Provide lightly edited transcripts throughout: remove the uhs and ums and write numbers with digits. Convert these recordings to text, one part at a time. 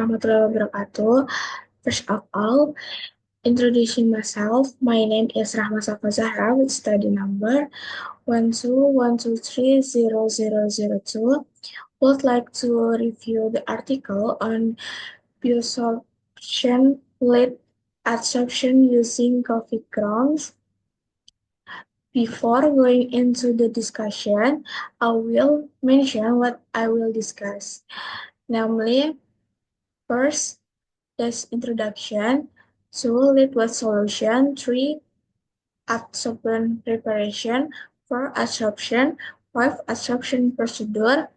warahmatullahi wabarakatuh. First of all, introducing myself. My name is Rahma Safa Zahra with study number 121230002. Would like to review the article on biosorption lead adsorption using coffee grounds. Before going into the discussion, I will mention what I will discuss. Namely, first, this introduction. 2. Liquid solution. 3. Adsorbent preparation. 4. Adsorption. 5. Adsorption procedure.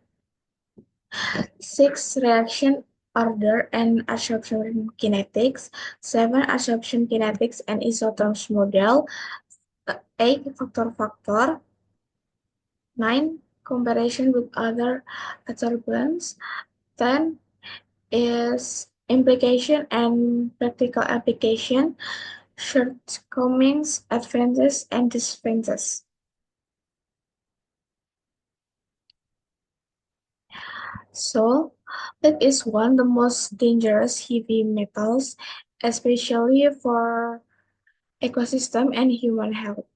6. Reaction order and adsorption kinetics. 7. Adsorption kinetics and isotopes model. 8. Factor. 9. Comparison with other adsorbents. 10 is implication and practical application, shortcomings, advantages, and disadvantages. So, lead is one of the most dangerous heavy metals, especially for ecosystem and human health.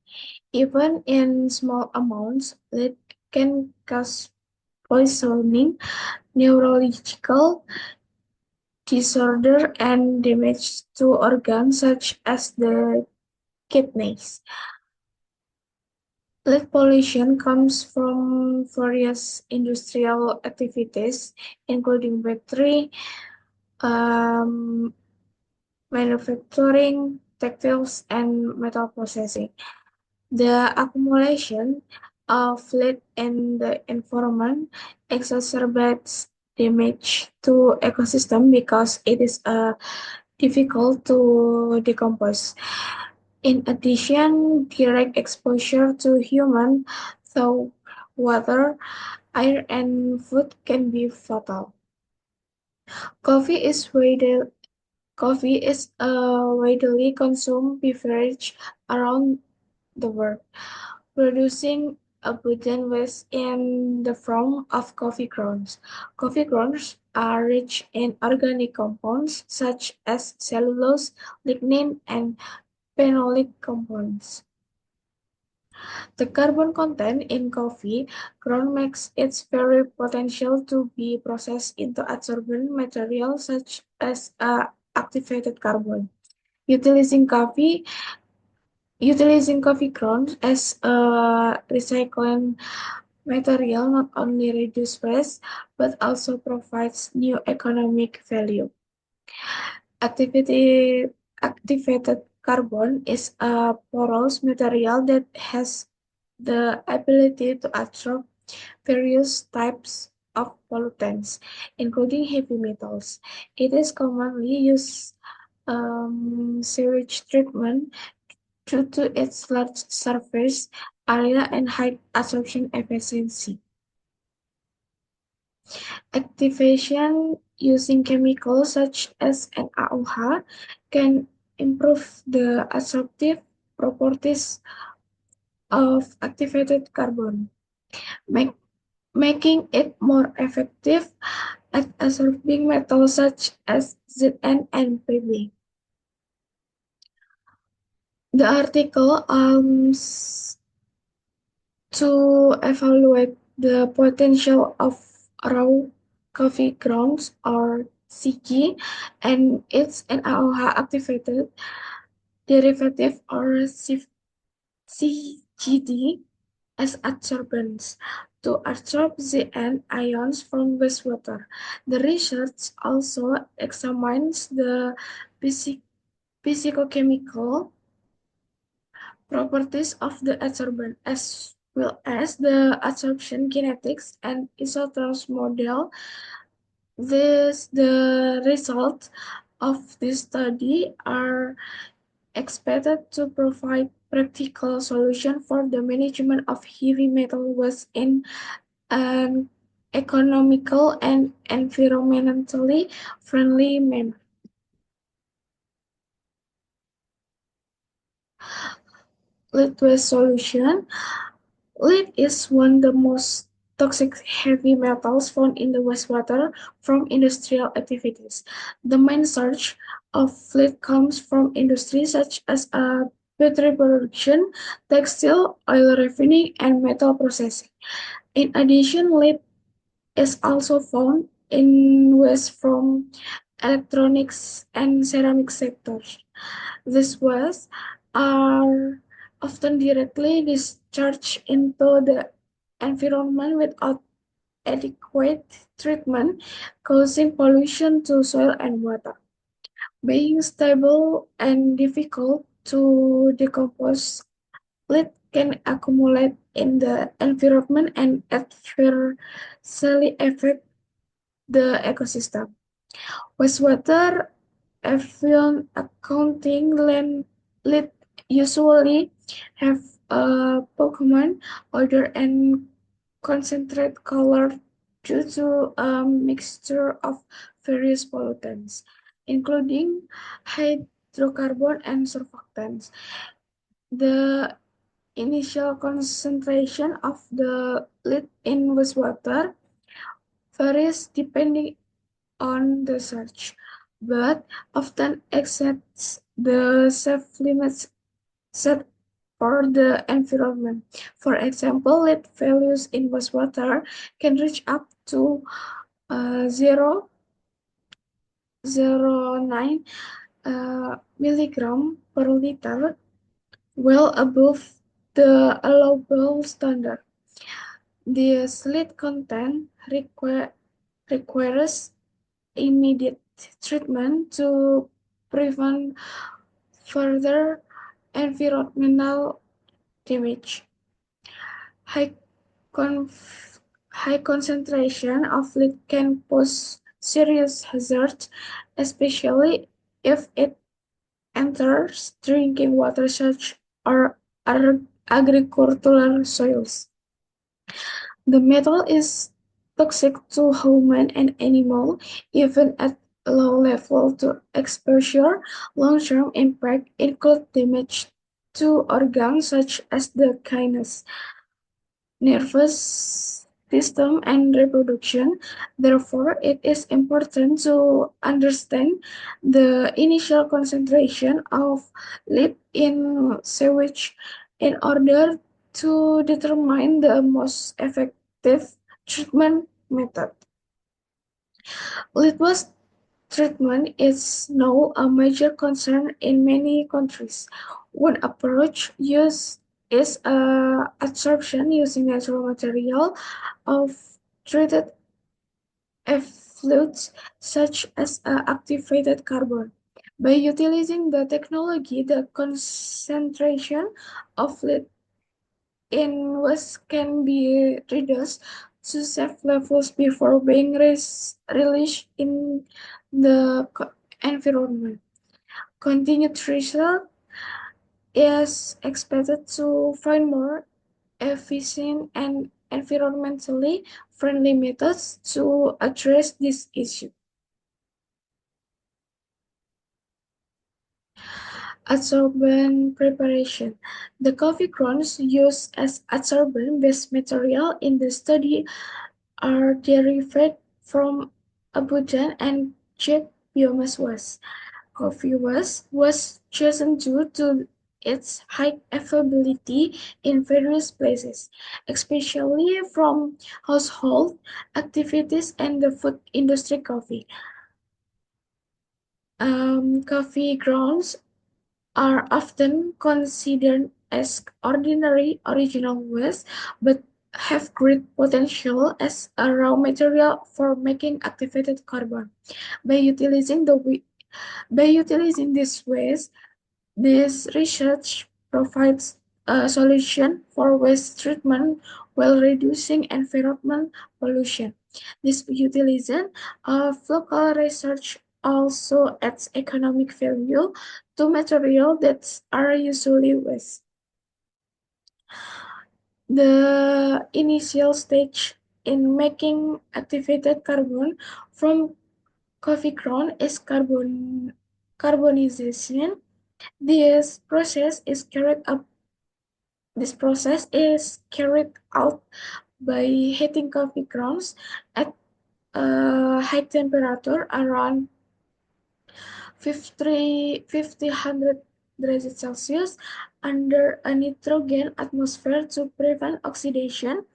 Even in small amounts, lead can cause poisoning, neurological disorder, and damage to organs such as the kidneys. Lead pollution comes from various industrial activities, including battery manufacturing, textiles, and metal processing. The accumulation of lead in the environment exacerbates damage to ecosystem because it is difficult to decompose. In addition, direct exposure to human through water, air, and food can be fatal. Coffee is a widely consumed beverage around the world, producing abundant waste in the form of coffee grounds. Coffee grounds are rich in organic compounds such as cellulose, lignin, and phenolic compounds. The carbon content in coffee ground makes its very potential to be processed into adsorbent material such as activated carbon. Utilizing coffee grounds as a recycling material not only reduces waste but also provides new economic value. Activated carbon is a porous material that has the ability to absorb various types of pollutants, including heavy metals. It is commonly used sewage treatment due to its large surface area and high absorption efficiency. Activation using chemicals such as NaOH can improve the absorptive properties of activated carbon, making it more effective at absorbing metals such as Zn and Pb. The article aims to evaluate the potential of raw coffee grounds or CG and its NaOH activated derivative or CGD as adsorbents to absorb Zn ions from wastewater. The research also examines the physicochemical properties of the adsorbent as well as the absorption kinetics and isotopes model. The results of this study are expected to provide practical solution for the management of heavy metal waste in an economical and environmentally friendly manner. Lead waste solution. Lead is one of the most toxic heavy metals found in the wastewater from industrial activities. The main source of lead comes from industries such as battery production, textile, oil refining, and metal processing. In addition, lead is also found in waste from electronics and ceramic sectors. These wastes are often directly discharged into the environment without adequate treatment, causing pollution to soil and water. Being stable and difficult to decompose, lead can accumulate in the environment and adversely affect the ecosystem. Wastewater effluent accounting lead usually have a pokemon odor and concentrate color due to a mixture of various pollutants, including hydrocarbon and surfactants. The initial concentration of the lead in wastewater varies depending on the search, but often exceeds the safe limits set for the environment. For example, lead values in wastewater can reach up to 0.09 milligram per liter, well above the allowable standard. This lead content requires immediate treatment to prevent further environmental damage. High, conf- high concentration of lead can pose serious hazards, especially if it enters drinking water such or agricultural soils. The metal is toxic to human and animal, even at low level to exposure. Long-term impact include damage to organs such as the kidneys, nervous system, and reproduction. Therefore, it is important to understand the initial concentration of lead in sewage in order to determine the most effective treatment method. Lead waste treatment is now a major concern in many countries. One approach used is adsorption using natural material of treated effluents such as activated carbon. By utilizing the technology, the concentration of lead in waste can be reduced to safe levels before being released in the environment. Continued research is expected to find more efficient and environmentally friendly methods to address this issue. Adsorbent preparation. The coffee grounds used as adsorbent-based material in the study are derived from abundant and cheap biomass waste. Coffee was chosen due to its high availability in various places, especially from household activities and the food industry. Coffee grounds are often considered as ordinary original waste, but have great potential as a raw material for making activated carbon. By utilizing this waste, this research provides a solution for waste treatment while reducing environmental pollution. This utilization of local research also adds economic value to materials that are usually waste. The initial stage in making activated carbon from coffee ground is carbonization. This process is carried out by heating coffee grounds at a high temperature around 50 degrees Celsius under a nitrogen atmosphere to prevent oxidation.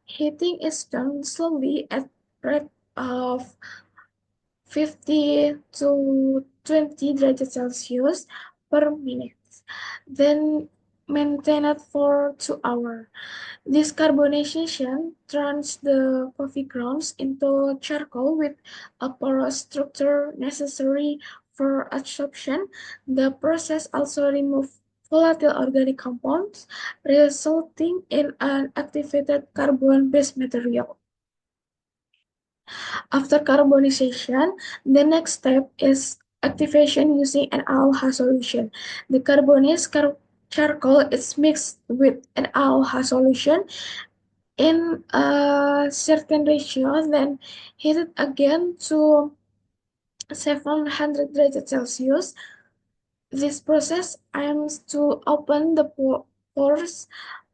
Heating is done slowly at rate of 50 to 20 degrees Celsius per minute, then maintained for 2 hours. This carbonization turns the coffee grounds into charcoal with a porous structure necessary for absorption. The process also removes volatile organic compounds, resulting in an activated carbon-based material. After carbonization, the next step is activation using an AOH solution. The carbonized charcoal is mixed with an AOH solution in a certain ratio, then heated again to 700 degrees Celsius. This process aims to open the pores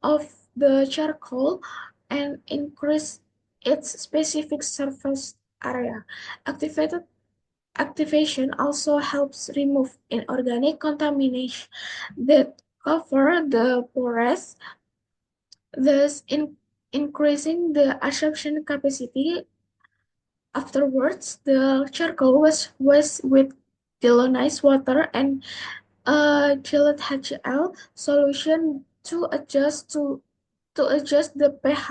of the charcoal and increase its specific surface area. Activated Activation also helps remove inorganic contamination that cover the pores, thus increasing the absorption capacity. Afterwards, the charcoal was washed with deionized water and a gelatin HCl solution to adjust the pH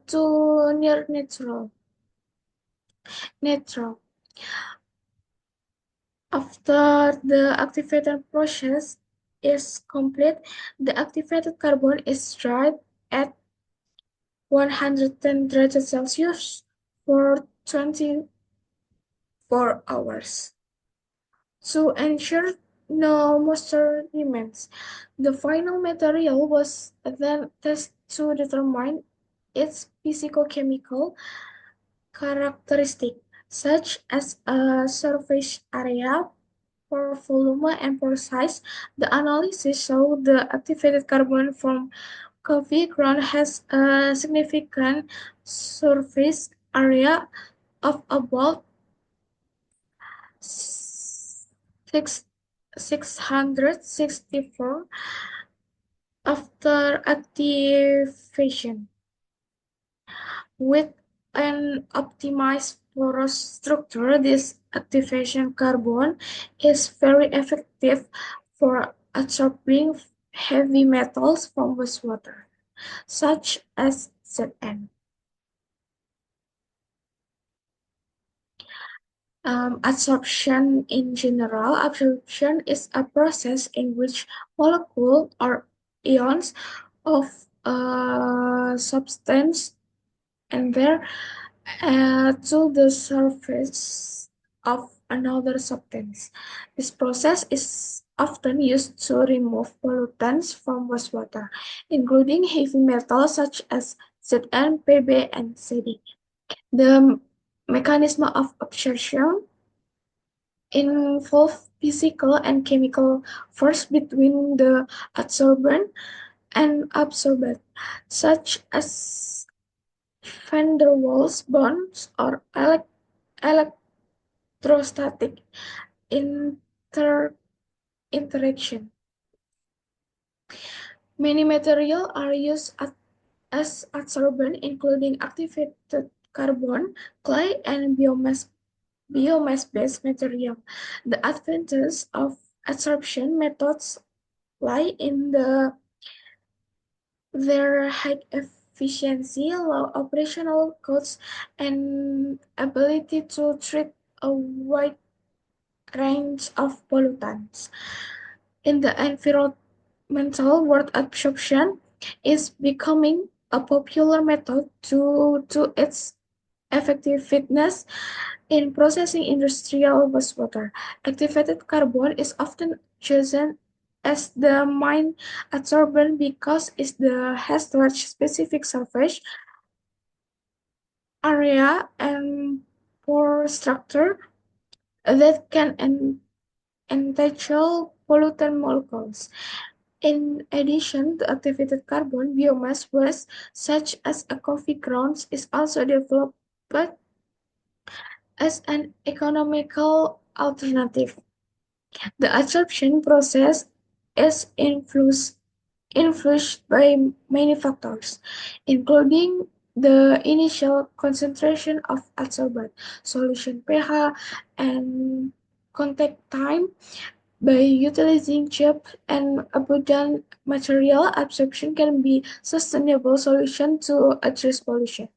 to near neutral. After the activation process is complete, the activated carbon is dried at 110 degrees Celsius for 24 hours. To ensure no moisture remains, the final material was then tested to determine its physicochemical characteristics, such as a surface area, pore volume, and pore size. The analysis showed the activated carbon from coffee ground has a significant surface area of about 664 after activation. With an optimized porous structure, this activation carbon is very effective for absorbing heavy metals from wastewater, such as Zn. Absorption in general, absorption is a process in which molecules or ions of a substance enter to the surface of another substance. This process is often used to remove pollutants from wastewater, including heavy metals such as Zn, Pb, and Cd. The mechanism of absorption involve physical and chemical force between the adsorbent and absorbed, such as van der Waals bonds or electrostatic interaction. Many materials are used as adsorbent, including activated carbon, clay, and biomass-based material. The advantages of adsorption methods lie in their high efficiency, low operational costs, and ability to treat a wide range of pollutants. In the environmental world, absorption is becoming a popular method due to its effectiveness in processing industrial wastewater. Activated carbon is often chosen as the main adsorbent because it has large specific surface area and pore structure that can entangle pollutant molecules. In addition to activated carbon, biomass waste, such as a coffee grounds, is also developed as an economical alternative. The absorption process is influenced by many factors, including the initial concentration of adsorbate, solution pH, and contact time. By utilizing cheap and abundant material, absorption can be sustainable solution to address pollution.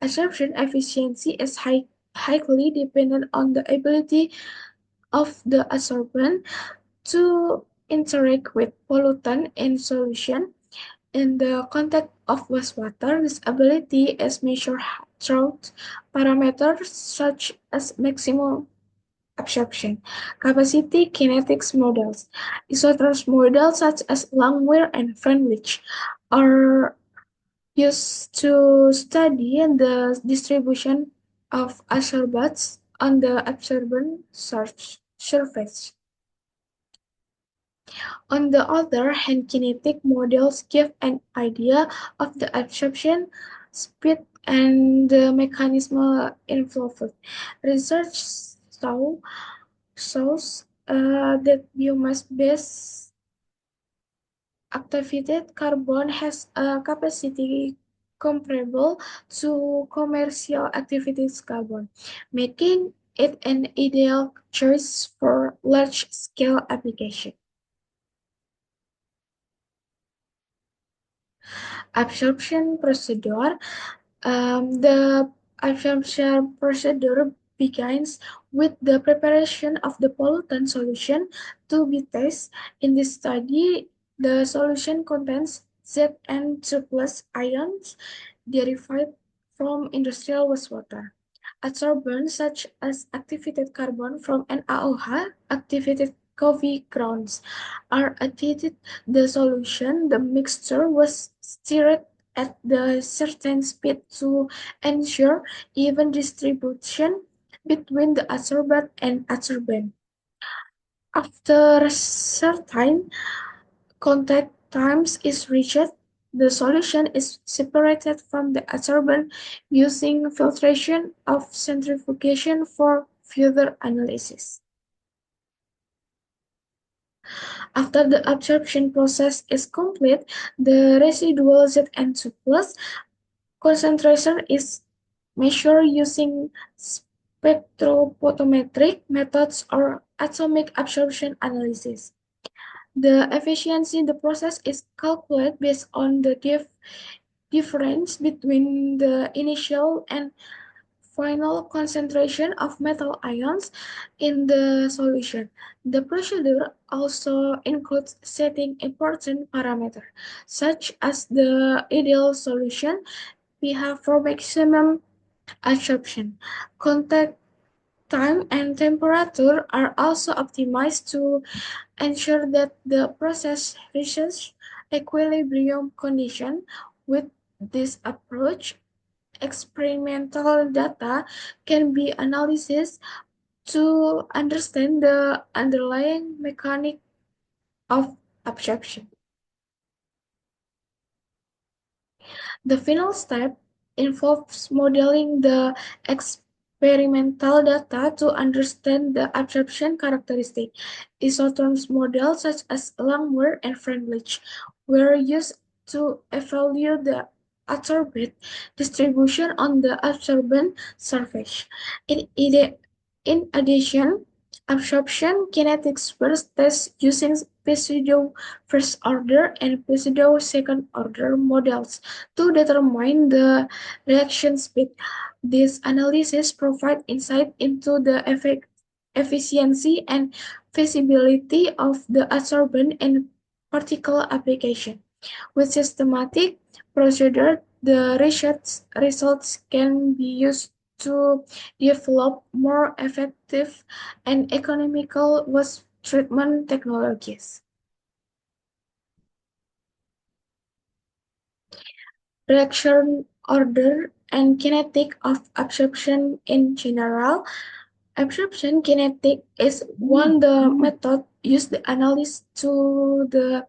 Absorption efficiency is highly dependent on the ability of the adsorbent to interact with pollutant in solution. In the context of wastewater, this ability is measured through parameters such as maximum absorption capacity kinetics models. Isotherms models such as Langmuir and Freundlich are used to study the distribution of adsorbents on the absorbent surface. On the other hand, kinetic models give an idea of the absorption speed and the mechanism involved. Research shows that biomass-based activated carbon has a capacity comparable to commercial activated carbon, making it an ideal choice for large-scale application. Absorption procedure. The absorption procedure begins with the preparation of the pollutant solution to be tested. In this study, the solution contains Zn2 plus ions derived from industrial wastewater. Adsorbents such as activated carbon from NaOH, activated coffee grounds, are added the solution. The mixture was stirred at the certain speed to ensure even distribution between the adsorbent and adsorbent. After certain contact times is reached, the solution is separated from the adsorbent using filtration of centrifugation for further analysis. After the absorption process is complete, the residual Zn2 plus concentration is measured using spectrophotometric methods or atomic absorption analysis. The efficiency in the process is calculated based on the difference between the initial and final concentration of metal ions in the solution. The procedure also includes setting important parameters, such as the ideal solution pH for maximum absorption. Contact time and temperature are also optimized to ensure that the process reaches equilibrium condition. With this approach, experimental data can be analyzed to understand the underlying mechanic of absorption. The final step involves modeling the experimental data to understand the absorption characteristic. Isotherms models such as Langmuir and Freundlich were used to evaluate the adsorbate distribution on the absorbent surface. In addition, absorption kinetics were tested using pseudo first order and pseudo second order models to determine the reaction speed. These analyses provide insight into the efficiency and feasibility of the adsorbent in particular application. With systematic procedure, the research results can be used to develop more effective and economical waste treatment technologies. Reaction order and kinetic of absorption in general. Absorption kinetic is one the method used to analyze to the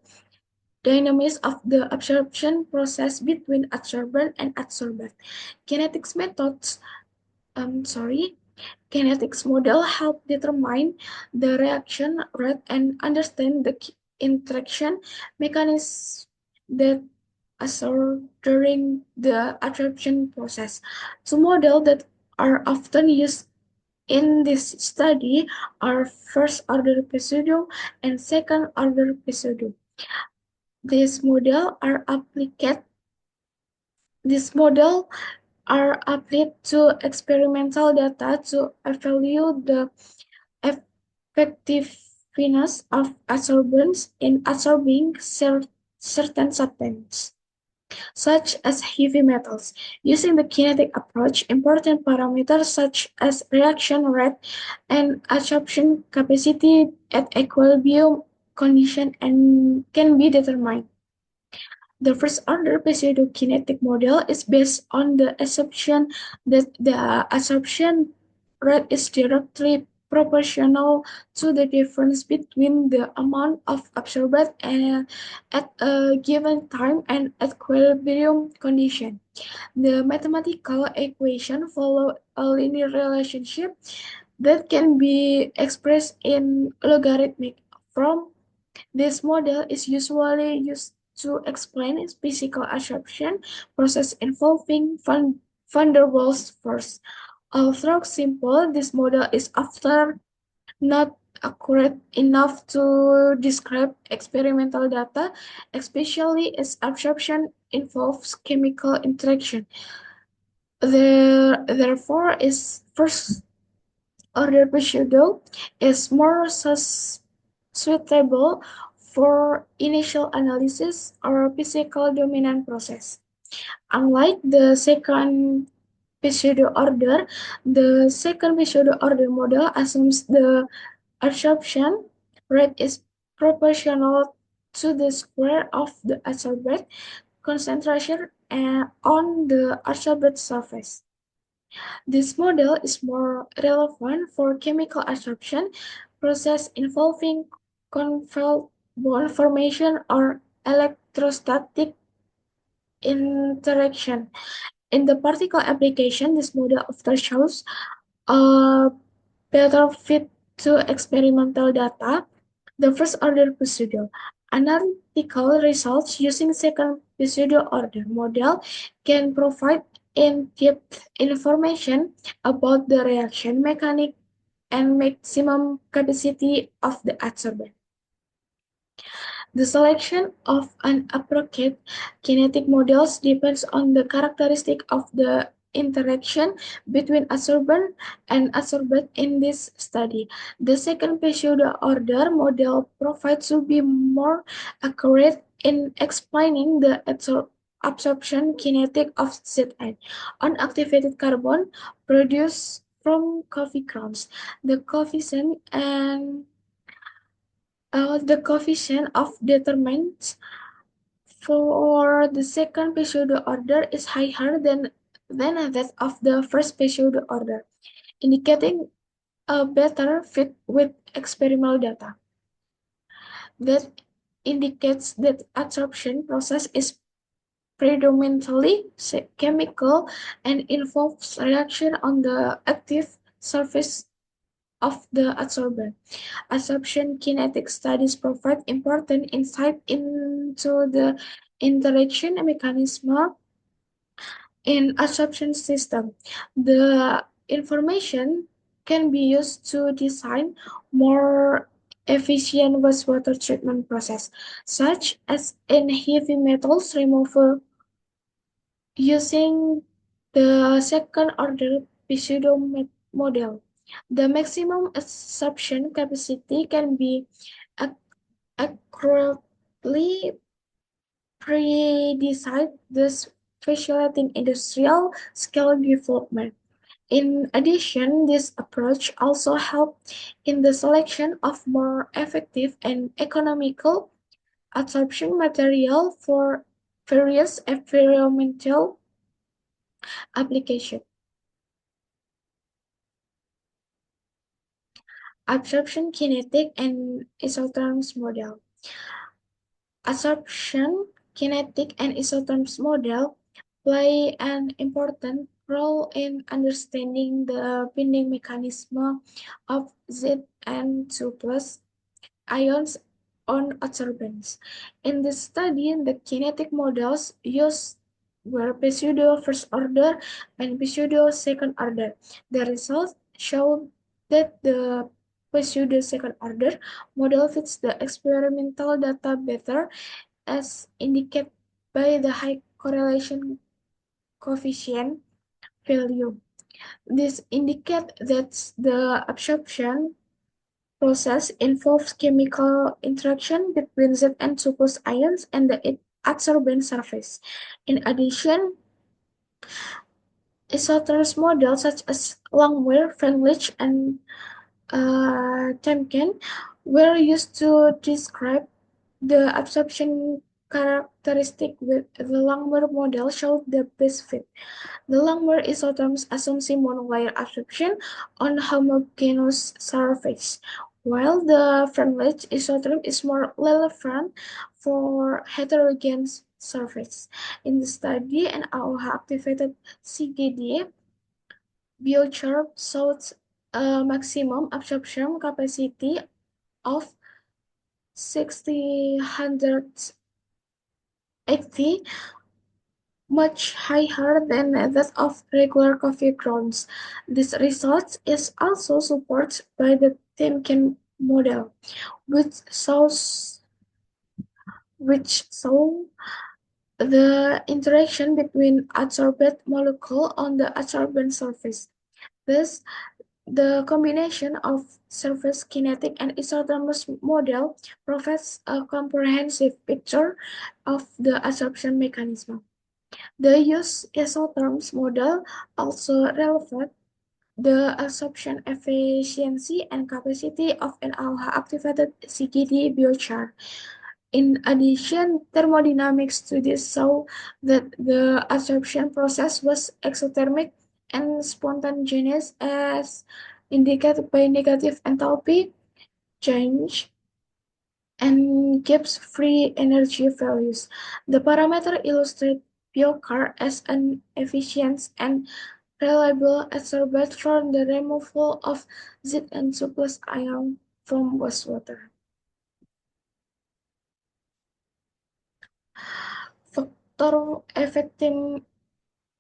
dynamics of the absorption process between adsorbent and adsorbate. Kinetics methods, sorry, kinetics model help determine the reaction rate and understand the interaction mechanisms that occur during the absorption process. Two models that are often used in this study are first-order Pseudo and second-order Pseudo. This model are applied This model are applied to experimental data to evaluate the effectiveness of adsorbents in absorbing certain substances, such as heavy metals. Using the kinetic approach, important parameters such as reaction rate and absorption capacity at equilibrium condition and can be determined. The first-order pseudo-kinetic model is based on the assumption that the absorption rate is directly proportional to the difference between the amount of absorbed at a given time and at equilibrium condition. The mathematical equation follow a linear relationship that can be expressed in logarithmic form. This model is usually used to explain physical absorption process involving van der Waals force. Although simple, this model is often not accurate enough to describe experimental data, especially as absorption involves chemical interaction. Therefore, is first order pseudo is more suitable for initial analysis or physical dominant process. Unlike the second pseudo order, the second pseudo order model assumes the absorption rate is proportional to the square of the adsorbate concentration on the adsorbate surface. This model is more relevant for chemical absorption process involving covalent bond formation or electrostatic interaction. In the particle application, this model often shows a better fit to experimental data. The first order pseudo analytical results using second pseudo order model can provide in-depth information about the reaction mechanics and maximum capacity of the adsorbent. The selection of an appropriate kinetic models depends on the characteristic of the interaction between adsorbent and adsorbate in this study. The second pseudo order model provides to be more accurate in explaining the absorption kinetic of Zn, unactivated carbon produced from coffee grounds. The coefficient of determinants for the second pseudo order is higher than that of the first pseudo order, indicating a better fit with experimental data. That indicates that absorption process is predominantly chemical and involves reaction on the active surface of the adsorbent. Absorption kinetic studies provide important insight into the interaction mechanism in absorption system. The information can be used to design more efficient wastewater treatment process, such as in heavy metals removal using the second order pseudo model. The maximum absorption capacity can be accurately pre-decide this facilitating industrial scale development. In addition, this approach also helped in the selection of more effective and economical absorption material for various environmental applications. Absorption kinetic and isotherms model. Absorption, kinetic, and isotherms model play an important role in understanding the binding mechanism of Zn2 plus ions on adsorbents. In this study, the kinetic models used were pseudo first order and pseudo second order. The results showed that the pseudo second order model fits the experimental data better, as indicated by the high correlation coefficient value. This indicates that the absorption process involves chemical interaction between Zn2 plus ions and the adsorbent surface. In addition, isotherms models such as Langmuir, Freundlich, and Temkin were used to describe the absorption characteristic. With the Langmuir model showed the best fit. The Langmuir isotherms assume monolayer absorption on homogeneous surface, while the Freundlich isotherm is more relevant for heterogeneous surface. In the study, an AOH-activated CGD biochar showed a maximum absorption capacity of 680, much higher than that of regular coffee grounds. This result is also supported by the Timken model, which shows which saw the interaction between adsorbate molecule on the adsorbent surface. Thus, the combination of surface kinetic and isothermal model provides a comprehensive picture of the adsorption mechanism. The use isotherms model also relevant the absorption efficiency and capacity of an ALHA-activated CKD biochar. In addition, thermodynamic studies show that the absorption process was exothermic and spontaneous, as indicated by negative enthalpy change and Gibbs free energy values. The parameter illustrate biochar as an efficient and reliable adsorbate for the removal of Zn2 plus ion from wastewater. Factor affecting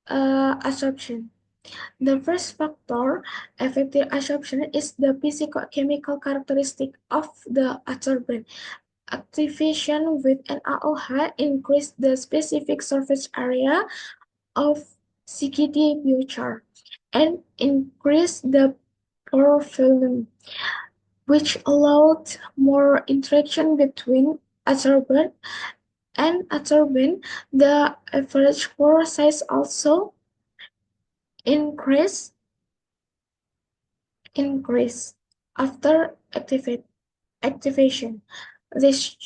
absorption. The first factor affecting absorption is the physicochemical characteristic of the adsorbent. Activation with an AOH increase the specific surface area of CKD biochar and increase the pore volume, which allowed more interaction between adsorbent and adsorbent. The average pore size also increase after activation. This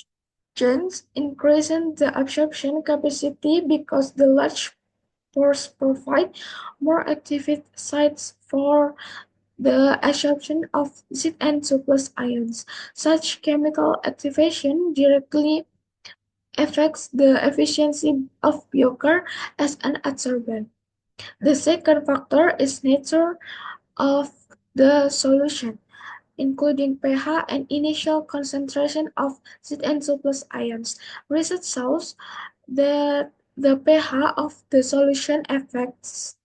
change increases the absorption capacity because the large pores provide more active sites for the absorption of Zn2 plus ions. Such chemical activation directly affects the efficiency of biochar as an adsorbent. The second factor is nature of the solution, including pH and initial concentration of Zn2 plus ions. Research shows that the pH of the solution affects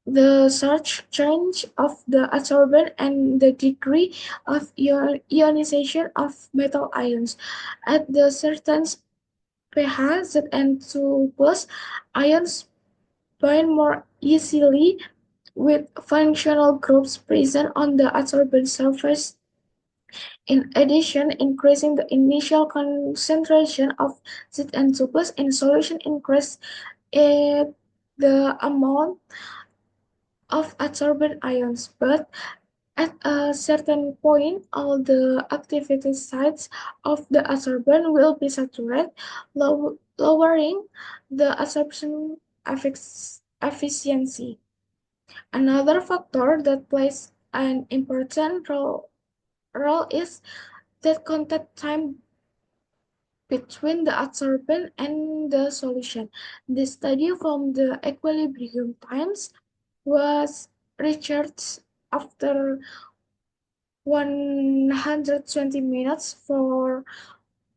the surge change of the adsorbent and the degree of ionization of metal ions. At the certain pH, Zn2 plus ions bind more easily with functional groups present on the adsorbent surface. In addition, increasing the initial concentration of Zn2 plus in solution increases the amount of adsorbent ions, but at a certain point, all the activated sites of the adsorbent will be saturated, lowering the absorption efficiency. Another factor that plays an important role is that contact time between the adsorbent and the solution. The study from the equilibrium times was researched after 120 minutes for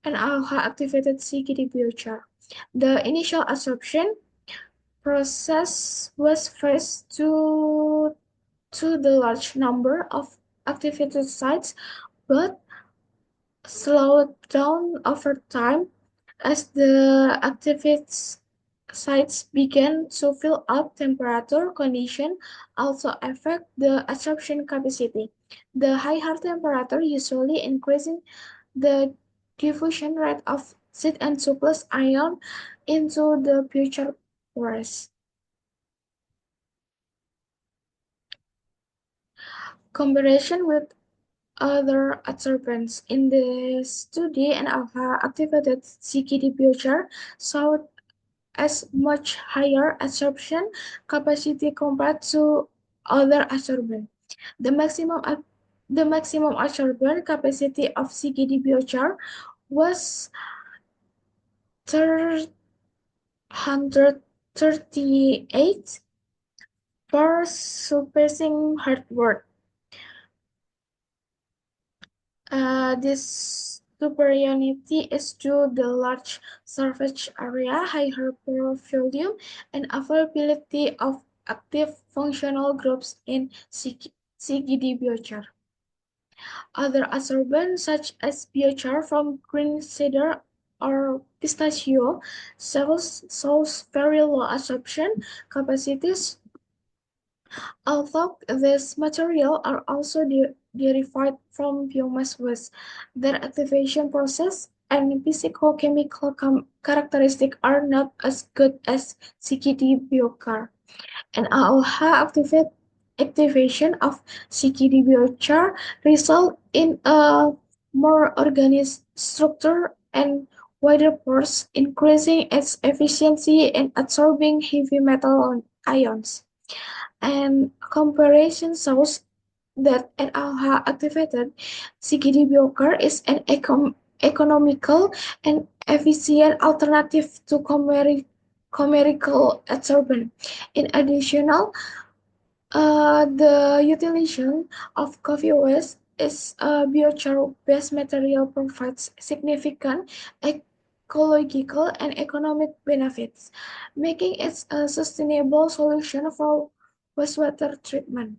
an alpha-activated CKD biochar. The initial absorption process was first to the large number of activated sites, but slowed down over time as the activated sites began to fill up. Temperature condition also affect the absorption capacity. The higher temperature usually increasing the diffusion rate of Zn2 plus ion into the future pores. Comparison with other adsorbents in the study, an alpha-activated CKD biochar showed as much higher absorption capacity compared to other adsorbents. The maximum the maximum absorbent capacity of CKD biochar was 338 per surpassing hardware. This superiority is due to the large surface area, higher pore volume, and availability of active functional groups in CKD biochar. Other adsorbents, such as biochar from green cedar or pistachio, shows very low absorption capacities. Although these materials are also derived from biomass waste, their activation process and physicochemical characteristics are not as good as CKD biochar. And activation of CKD biochar result in a more organized structure and wider pores, increasing its efficiency in absorbing heavy metal ions. And comparison shows that an alpha-activated CKD blocker is an economical and efficient alternative to chemical adsorbent. In addition, the utilization of coffee waste is a biochar-based material provides significant ecological and economic benefits, making it a sustainable solution for wastewater treatment.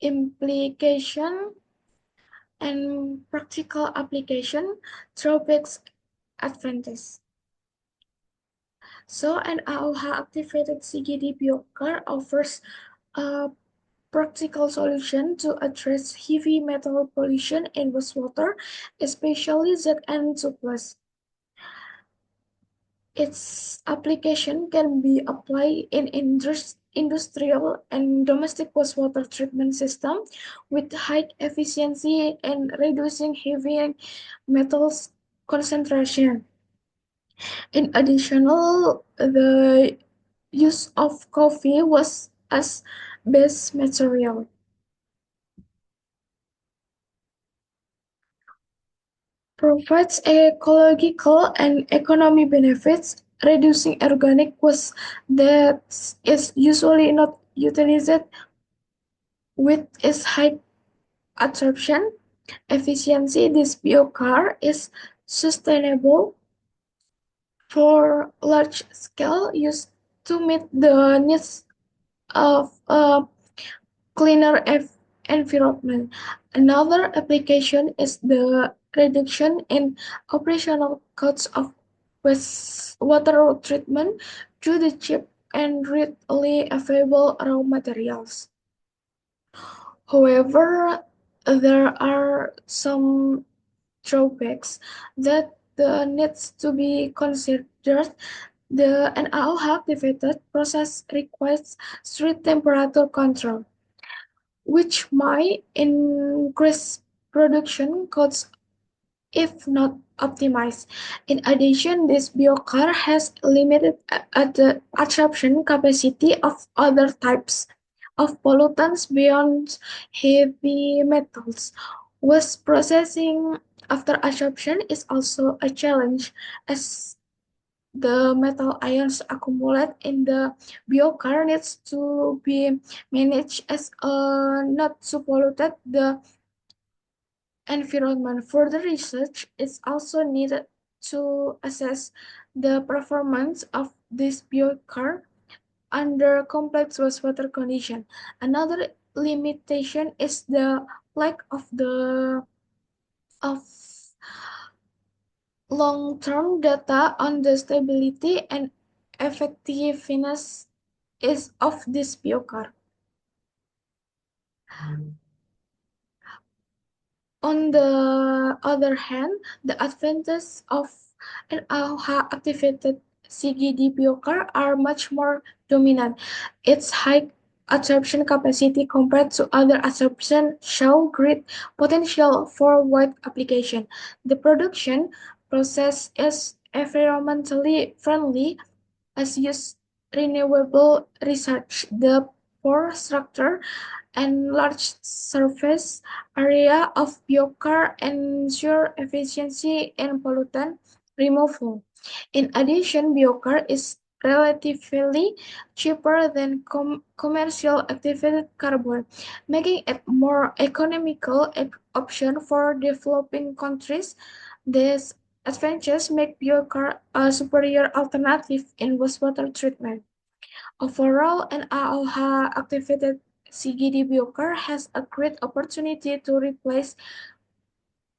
Implication and practical application, drawbacks, advantages. So, an AOH-activated CKD biochar offers a practical solution to address heavy metal pollution in wastewater, especially Zn2+. Its application can be applied in industrial and domestic wastewater treatment system with high efficiency and reducing heavy metals concentration. In addition, the use of coffee was as base material. Provides ecological and economic benefits, reducing organic waste that is usually not utilized with its high absorption efficiency. This biochar is sustainable for large-scale use to meet the needs of a cleaner environment. Another application is the reduction in operational costs of wastewater treatment due to cheap and readily available raw materials. However, there are some drawbacks that needs to be considered. The NaOH-activated process requires strict temperature control, which might increase production costs if not optimized. In addition, this biochar has limited the absorption capacity of other types of pollutants beyond heavy metals. Waste processing after absorption is also a challenge as the metal ions accumulate in the biochar needs to be managed as not to pollute the environment. Further research is also needed to assess the performance of this biochar under complex wastewater conditions. Another limitation is the lack of long-term data on the stability and effectiveness is of this biochar. On the other hand, the advantages of an AOHA-activated CGD biochar are much more dominant. Its high absorption capacity compared to other absorption show great potential for wide application. The production process is environmentally friendly as use renewable research. The pore structure and large surface area of biochar ensure efficiency in pollutant removal. In addition, biochar is relatively cheaper than commercial activated carbon, making it more economical option for developing countries. These advantages make biochar a superior alternative in wastewater treatment. Overall, an AOHA-activated CGD biochar has a great opportunity to replace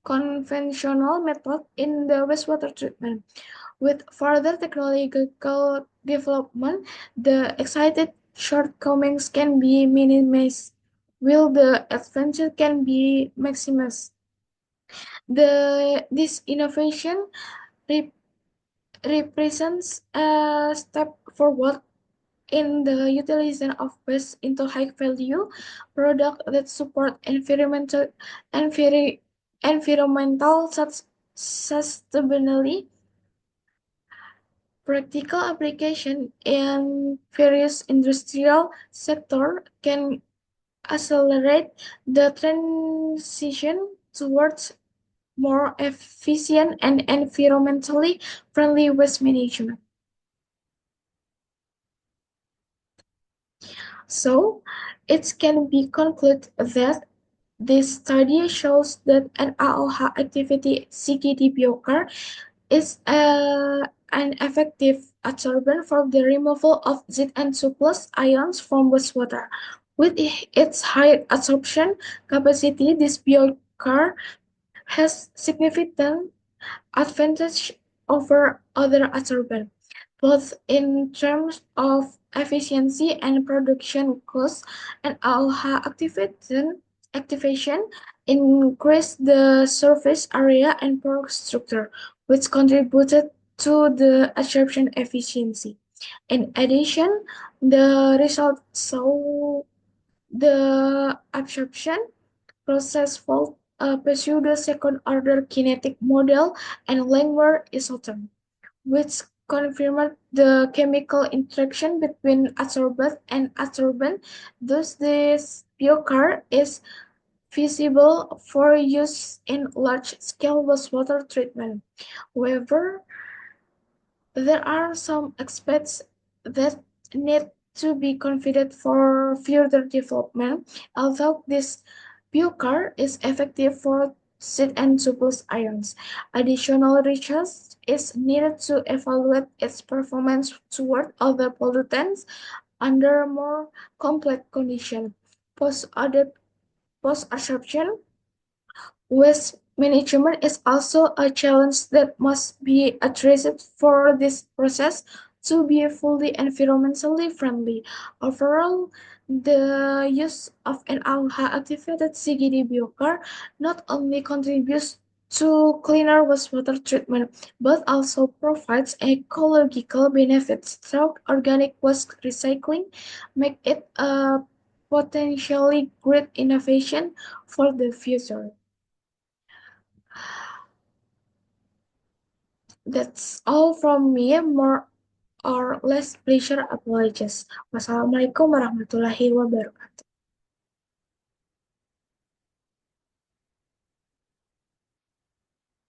conventional methods in the wastewater treatment. With further technological development, the excited shortcomings can be minimized, while the advantage can be maximized. This innovation re- represents a step forward in the utilization of waste into high-value products that support enviri- environmental sustainability. Practical application in various industrial sectors can accelerate the transition towards more efficient and environmentally friendly waste management. So, it can be concluded that this study shows that an AOH activity CKD biochar is an effective adsorbent for the removal of Zn2 plus ions from wastewater. With its high absorption capacity, this biochar has significant advantage over other adsorbents, both in terms of efficiency and production costs, and AOHA activation increased the surface area and pore structure, which contributed to the absorption efficiency. In addition, the results show the absorption process followed a pseudo second-order kinetic model and Langmuir isotherm, which confirmed the chemical interaction between adsorbent and adsorbent. Thus, this biochar is feasible for use in large-scale wastewater treatment. However, there are some aspects that need to be considered for further development, although this biochar is effective for seed and surplus ions. Additional research is needed to evaluate its performance toward other pollutants under more complex conditions. Post-absorption waste management is also a challenge that must be addressed for this process to be fully environmentally friendly. Overall, the use of an ALHA-activated CGD biochar not only contributes to cleaner wastewater treatment, but also provides ecological benefits through organic waste recycling, make it a potentially great innovation for the future. That's all from me. More or less pleasure apologies. Wassalamualaikum warahmatullahi wabarakatuh.